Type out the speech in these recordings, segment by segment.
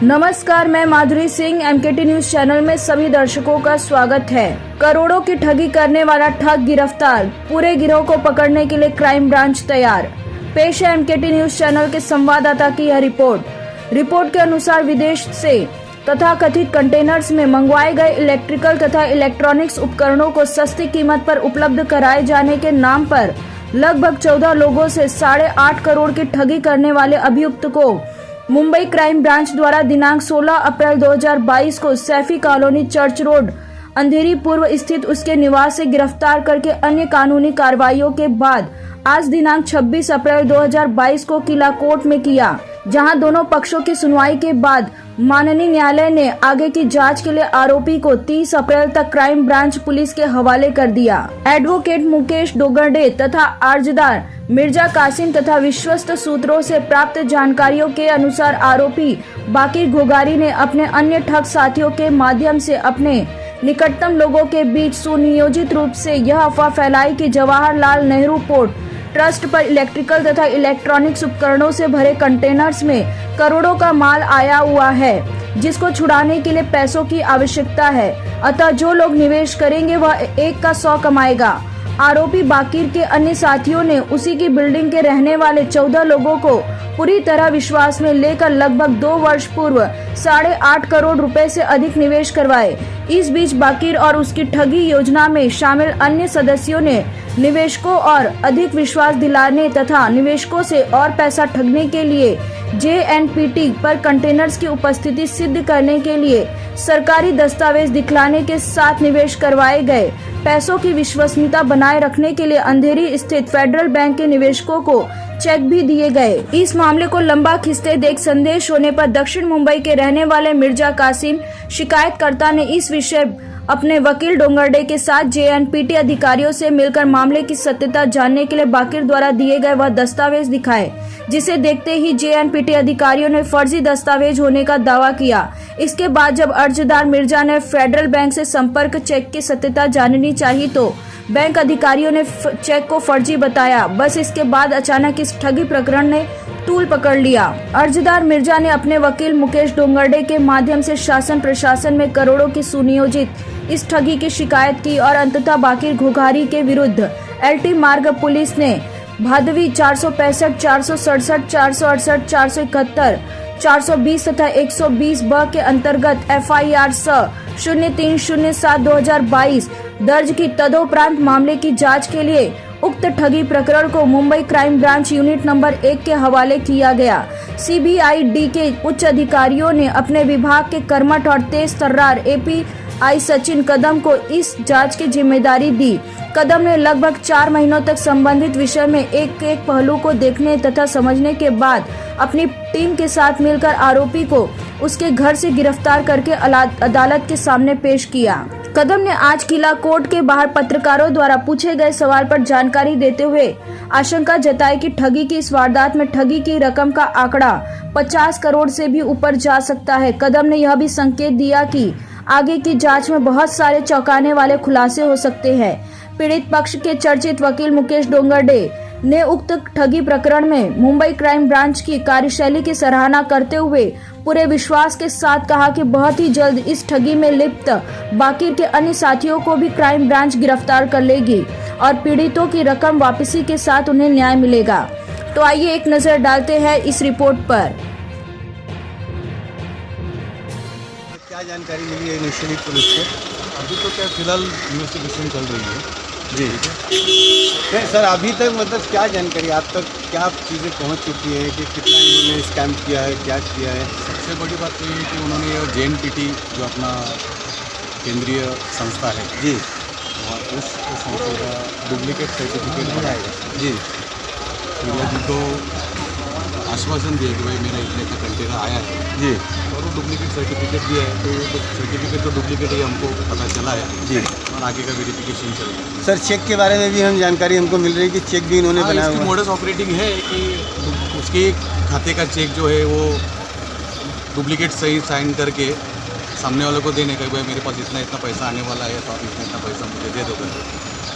नमस्कार, मैं माधुरी Singh. MKT news channel में सभी दर्शकों का स्वागत है। करोड़ों की ठगी करने वाला ठग गिरफ्तार, पूरे गिरोह को पकड़ने के लिए क्राइम ब्रांच तैयार। पेश है एमकेटी न्यूज चैनल के संवाददाता की यह रिपोर्ट के अनुसार विदेश से तथा कथित कंटेनर्स में मंगवाए गए इलेक्ट्रिकल तथा इलेक्ट्रॉनिक्स उपकरणों को सस्ती कीमत पर उपलब्ध कराए जाने के नाम पर लगभग 14 लोगों से 8.5 करोड़ की ठगी करने वाले अभियुक्त को मुंबई क्राइम ब्रांच द्वारा दिनांक 16 अप्रैल 2022 को सैफी कॉलोनी चर्च रोड अंधेरी पूर्व स्थित उसके निवास से गिरफ्तार करके अन्य कानूनी कार्रवाइयों के बाद आज दिनांक 26 अप्रैल 2022 को किला कोर्ट में किया, जहां दोनों पक्षों की सुनवाई के बाद माननीय न्यायालय ने आगे की जांच के लिए आरोपी को 30 अप्रैल तक क्राइम ब्रांच पुलिस के हवाले कर दिया। एडवोकेट मुकेश डोंगरडे तथा अर्जदार मिर्जा कासिम तथा विश्वस्त सूत्रों से प्राप्त जानकारियों के अनुसार आरोपी बाकिर घोगारी ने अपने अन्य ठग साथियों के माध्यम से अपने निकटतम लोगों के बीच सुनियोजित रूप से यह अफवाह फैलाई कि जवाहरलाल नेहरू पोर्ट ट्रस्ट पर इलेक्ट्रिकल तथा इलेक्ट्रॉनिक्स उपकरणों से भरे कंटेनर्स में करोड़ों का माल आया हुआ है, जिसको छुड़ाने के लिए पैसों की आवश्यकता है। अतः जो लोग निवेश करेंगे वह 1 का 100 कमाएगा। आरोपी बाकिर के अन्य साथियों ने उसी की बिल्डिंग के रहने वाले 14 लोगों को पूरी तरह विश्वास में लेकर लगभग 2 वर्ष पूर्व 8.5 करोड़ रुपए से अधिक निवेश करवाए। इस बीच बाकिर और उसकी ठगी योजना में शामिल अन्य सदस्यों ने निवेशकों और अधिक विश्वास दिलाने तथा निवेशकों से और पैसा ठगने के लिए JNPT पर कंटेनर्स की उपस्थिति सिद्ध करने के लिए सरकारी दस्तावेज दिखलाने के साथ निवेश करवाए गए पैसों की विश्वसनीयता बनाए रखने के लिए अंधेरी स्थित फेडरल बैंक के निवेशकों को चेक भी दिए गए। इस मामले को लंबा खिंचते देख संदेश होने पर दक्षिण मुंबई के रहने वाले मिर्जा कासिम शिकायतकर्ता ने इस विषय अपने वकील डोंगरडे के साथ JNPT अधिकारियों से मिलकर मामले की सत्यता जानने के लिए बाकिर द्वारा दिए गए वह दस्तावेज दिखाए, जिसे देखते ही JNPT अधिकारियों ने फर्जी दस्तावेज होने का दावा किया। इसके बाद जब अर्जदार मिर्जा ने फेडरल बैंक से संपर्क चेक की सत्यता जाननी चाहिए तो बैंक अधिकारियों ने चेक को फर्जी बताया। बस इसके बाद अचानक इस ठगी प्रकरण ने तूल पकड़ लिया। अर्जदार मिर्जा ने अपने वकील मुकेश डोंगरडे के माध्यम से शासन प्रशासन में करोड़ों की सुनियोजित इस ठगी की शिकायत की और अंततः बाकिर घोगारी के विरुद्ध LT मार्ग पुलिस ने भादवी 465, 467, 468, 471, 420 तथा 120 ब के अंतर्गत FIR 0307/2022 दर्ज की। तदोपरांत मामले की जांच के लिए उक्त ठगी प्रकरण को Mumbai crime branch unit number 1 के हवाले किया गया। CBID के उच्च अधिकारियों ने अपने विभाग के कर्मठ और तेज तर्रार API सचिन कदम को इस जांच की जिम्मेदारी दी। कदम ने लगभग 4 महीनों तक संबंधित विषय में एक पहलू को देखने तथा समझने के बाद अपनी टीम के साथ मिलकर आरोपी को उसके घर से गिरफ्तार करके अदालत के सामने पेश किया। कदम ने आज किला कोर्ट के बाहर पत्रकारों द्वारा पूछे गए सवाल पर जानकारी देते हुए आशंका जताई कि ठगी की इस वारदात में ठगी की रकम का आंकड़ा 50 करोड़ से भी ऊपर जा सकता है। कदम ने यह भी संकेत दिया कि आगे की जांच में बहुत सारे चौंकाने वाले खुलासे हो सकते हैं। पीड़ित पक्ष के चर्चित वकील मुकेश डोंगरडे ने उक्त ठगी प्रकरण में मुंबई क्राइम ब्रांच की कार्यशैली की सराहना करते हुए पूरे विश्वास के साथ कहा कि बहुत ही जल्द इस ठगी में लिप्त बाकिर के अन्य साथियों को भी क्राइम ब्रांच गिरफ्तार कर लेगी और पीड़ितों की रकम वापसी के साथ उन्हें न्याय मिलेगा। तो आइए एक नजर डालते हैं इस रिपोर्ट पर। क्या जानकारी मिली है इनिशियली पुलिस को? अभी तो क्या फिलहाल इन्वेस्टिगेशन चल रही है जी नहीं सर, अभी तक मतलब क्या जानकारी आप तक क्या चीज़ें पहुंच चुकी है कि कितना इन्होंने स्कैम किया है, क्या किया है? सबसे बड़ी बात तो ये है कि उन्होंने ये JNPT जो अपना केंद्रीय संस्था है जी, और उस संस्था का डुप्लीकेट सर्टिफिकेट बनाएगा जी, तो आश्वासन दिए कि भाई मेरा इतने का कंटेनर आया है जी, और वो डुप्लीकेट सर्टिफिकेट दिया है। तो सर्टिफिकेट तो डुप्लीकेट ही हमको पता चला है जी, और आगे का वेरिफिकेशन चल रहा है। सर चेक के बारे में भी हम जानकारी हमको मिल रही है कि चेक भी इन्होंने बनाया हुआ है। मोडस ऑपरेटिंग है कि उसके खाते का चेक जो है वो डुप्लीकेट सही साइन करके सामने वाले को देने का, भाई मेरे पास इतना पैसा आने वाला है तो आप इतना पैसा मुझे दे दो।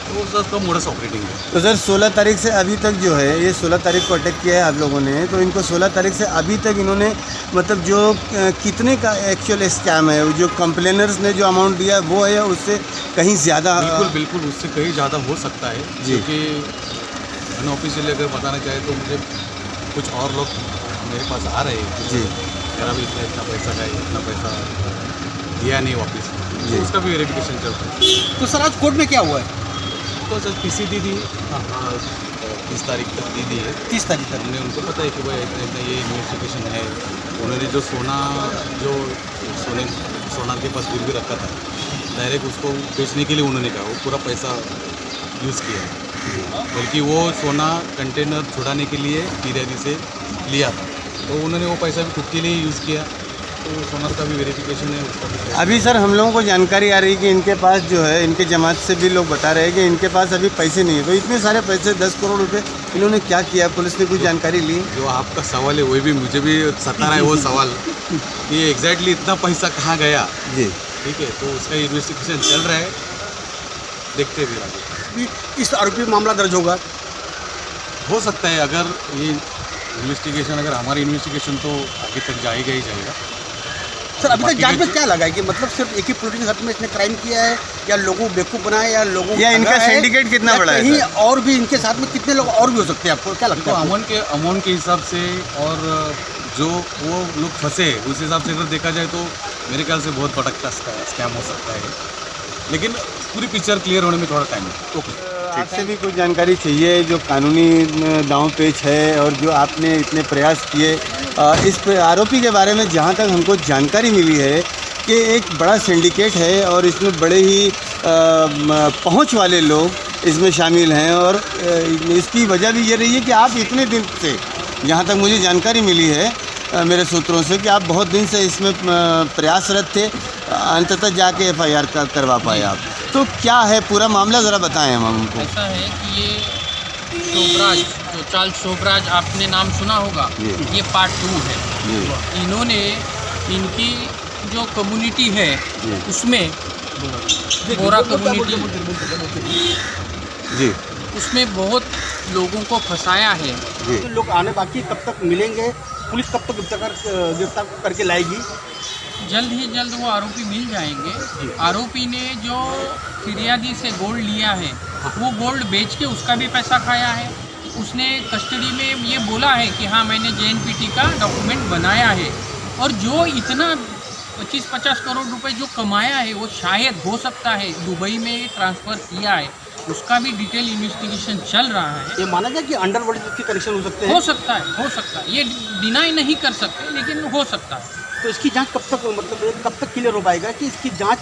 तो उसका मोडस ऑपरेटिंग है। तो सर 16 तारीख से अभी तक जो है, ये 16 तारीख को अटैक किया है आप लोगों ने, तो इनको 16 तारीख से अभी तक इन्होंने मतलब जो कितने का एक्चुअल स्कैम है, जो कंप्लेनर्स ने जो अमाउंट दिया है वो है या उससे कहीं ज़्यादा? बिल्कुल उससे कहीं ज़्यादा हो सकता है, क्योंकि अनऑफिशियली अगर बताना चाहे तो मुझे कुछ और लोग मेरे पास आ रहे हैं जी, मेरा भी इतना पैसा का इतना पैसा दिया नहीं वापस, तो उसका भी वेरिफिकेशन चल रहा है। तो सर आज कोर्ट में क्या हुआ है? तो सर पीसी दी 30 तारीख तक दी है। 30 तारीख तक हमने उनको पता है कि भाई इतना इतना ये इन्वेस्टिगेशन है। उन्होंने जो सोना के पास गिरवी रखा था, डायरेक्ट उसको बेचने के लिए उन्होंने कहा, वो पूरा पैसा यूज़ किया है, बल्कि वो सोना कंटेनर छुड़ाने के लिए फिरियादी से लिया था, तो उन्होंने वो पैसा भी खुद के लिए यूज़ किया। तो सोना का भी वेरिफिकेशन है उसका भी। अभी सर हम लोगों को जानकारी आ रही है कि इनके पास जो है, इनके जमात से भी लोग बता रहे हैं कि इनके पास अभी पैसे नहीं है। तो इतने सारे पैसे 10 करोड़ रुपए इन्होंने क्या किया? पुलिस ने कुछ जानकारी ली? जो आपका सवाल है वही भी मुझे भी सता रहा है वो सवाल कि एग्जैक्टली इतना पैसा कहाँ गया। जी, ठीक है, तो उसका इन्वेस्टिगेशन चल रहा है, देखते भी आगे। इस आरोपी में मामला दर्ज होगा? हो सकता है, अगर ये इन्वेस्टिगेशन, अगर हमारी इन्वेस्टिगेशन तो आगे तक जाएगा ही जाएगा। सर अभी तक बाकी जांच में के- क्या लगा है कि मतलब सिर्फ एक ही पॉलिटिकल हट में इसने क्राइम किया है, या लोगों को बेवकूफ़ बनाया, या लोगों या को इनका ठगा है, syndicate कितना या बड़ा है, कहीं सर? और भी इनके साथ में कितने लोग और भी हो सकते हैं? आपको क्या लगता तो है? अमाउंट के हिसाब से और जो वो लोग फंसे उस हिसाब से अगर देखा जाए तो मेरे ख्याल से बहुत बड़ा स्कैम हो सकता है, लेकिन पूरी पिक्चर क्लियर होने में थोड़ा टाइम है। ओके, आपसे भी कुछ जानकारी चाहिए, जो कानूनी दांव पेच है और जो आपने इतने प्रयास किए इस आरोपी के बारे में, जहाँ तक हमको जानकारी मिली है कि एक बड़ा सिंडिकेट है और इसमें बड़े ही पहुंच वाले लोग इसमें शामिल हैं, और इसकी वजह भी ये रही है कि आप इतने दिन से, जहाँ तक मुझे जानकारी मिली है मेरे सूत्रों से, कि आप बहुत दिन से इसमें प्रयासरत थे, अंततः जाके FIR करवा पाए आप। तो क्या है पूरा मामला, ज़रा बताएं हम हमको। ऐसा है कि ये शोभराज, जो चार्ल्स शोभराज आपने नाम सुना होगा, ये पार्ट 2 है। इन्होंने इनकी जो कम्युनिटी है उसमें, बोरा कम्युनिटी, जी उसमें बहुत लोगों को फंसाया है। जी, तो लोग आने बाकी, कब तक मिलेंगे? पुलिस कब तक गिरफ्तार करके लाएगी? जल्द ही जल्द वो आरोपी मिल जाएंगे। आरोपी ने जो फिरियादी से गोल्ड लिया है, वो गोल्ड बेच के उसका भी पैसा खाया है। उसने कस्टडी में ये बोला है कि हाँ मैंने JNPT का डॉक्यूमेंट बनाया है, और जो इतना 25-50 करोड़ रुपए जो कमाया है वो शायद हो सकता है दुबई में ट्रांसफ़र किया है, उसका भी डिटेल इन्वेस्टिगेशन चल रहा है। ये माना जाए कि अंडरवर्ल्ड के कनेक्शन हो सकते हैं? हो सकता है, ये डिनाई नहीं कर सकते, लेकिन हो सकता है। तो इसकी जांच कब तक, मतलब कब तक क्लियर हो पाएगा कि इसकी जांच,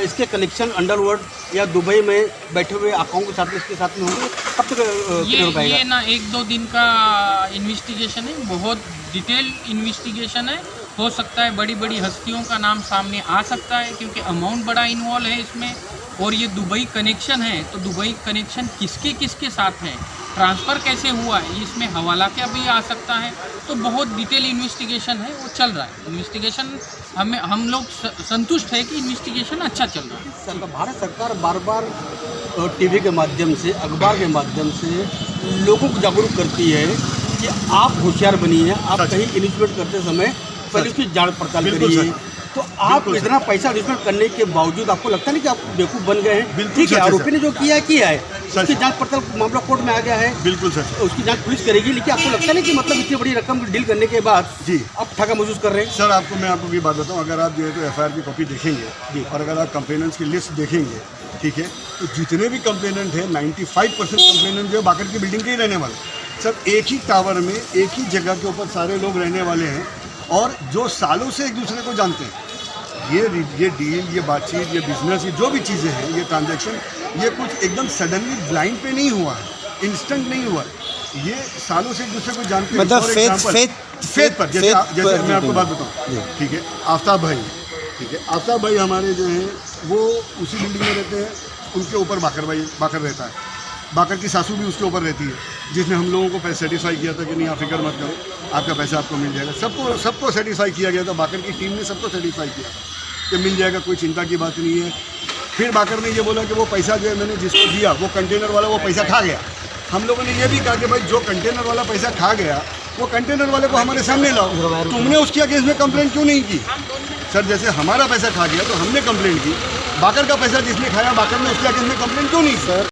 इसके कनेक्शन अंडरवर्ल्ड या दुबई में बैठे हुए आकाओं के साथ में, इसके साथ में होंगे? कब तक क्लियर हो पाएगा? ये ना 1-2 दिन का इन्वेस्टिगेशन है, बहुत डिटेल इन्वेस्टिगेशन है। हो सकता है बड़ी बड़ी हस्तियों का नाम सामने आ सकता है, क्योंकि अमाउंट बड़ा इन्वॉल्व है इसमें, और ये दुबई कनेक्शन है, तो दुबई कनेक्शन किसके किसके साथ है, ट्रांसफ़र कैसे हुआ है, इसमें हवाला क्या भी आ सकता है। तो बहुत डिटेल इन्वेस्टिगेशन है, वो चल रहा है इन्वेस्टिगेशन। हम लोग संतुष्ट है कि इन्वेस्टिगेशन अच्छा चल रहा है। भारत सरकार बार बार टीवी के माध्यम से, अखबार के माध्यम से लोगों को जागरूक करती है कि आप होशियार बनिए, आप कहीं इन्वेस्टमेंट करते समय पहले उसकी जांच पड़ताल करिए। तो आप इतना पैसा इन्वेस्टमेंट करने के बावजूद आपको लगता नहीं कि आप बेवकूफ़ बन गए हैं? ठीक है, आरोपी ने जो किया है, उसकी जांच पड़ताल, मामला कोर्ट में आ गया है, बिल्कुल सर, उसकी जांच पुलिस करेगी, लेकिन आपको लगता नहीं कि मतलब इतनी बड़ी रकम डील करने के बाद जी आप ठगा महसूस कर रहे हैं? सर मैं आपको ये बात बताऊँ, अगर आप जो है तो FIR की कॉपी देखेंगे और अगर आप कंप्लेनेंट्स की लिस्ट देखेंगे, ठीक है, तो जितने भी कंप्लेनेंट हैं 95% कंप्लेनेंट जो है बाकर की बिल्डिंग के ही रहने वाले, सब एक ही टावर में, एक ही जगह के ऊपर सारे लोग रहने वाले हैं, और जो सालों से एक दूसरे को जानते हैं। ये डील, ये बातचीत, ये बिजनेस, ये जो भी चीज़ें हैं, ये ट्रांजैक्शन, ये कुछ एकदम सडनली ब्लाइंड पे नहीं हुआ है, इंस्टेंट नहीं हुआ है, ये सालों से एक दूसरे को जानते हैं। मतलब फेथ पर, जैसे मैं आपको बात बताऊँ, ठीक है, आफ्ताब भाई, ठीक है, आफ्ताब भाई हमारे जो हैं वो उसी बिल्डिंग में रहते हैं, उनके ऊपर बाकर रहता है, बाकर की सासू भी उसके ऊपर रहती है, जिसने हम लोगों को सेटिस्फाई किया था कि नहीं आप फिक्र मत करो, आपका पैसा आपको मिल जाएगा। सबको सेटिस्फाई किया गया था, बाकर की टीम ने सबको सेटिस्फाई किया कि मिल जाएगा, कोई चिंता की बात नहीं है। फिर बाकर ने ये बोला कि वो पैसा जो है मैंने जिसको दिया वो कंटेनर वाला वो पैसा खा गया। हम लोगों ने ये भी कहा कि भाई जो कंटेनर वाला पैसा खा गया वो कंटेनर वाले को हमारे सामने लाओ, तुमने उसके अगेंस्ट में कंप्लेंट क्यों नहीं की? सर जैसे हमारा पैसा खा गया तो हमने कंप्लेंट की, बाकर का पैसा जिसने खाया बाकर ने उसके अगेंस्ट में कंप्लेंट क्यों नहीं की?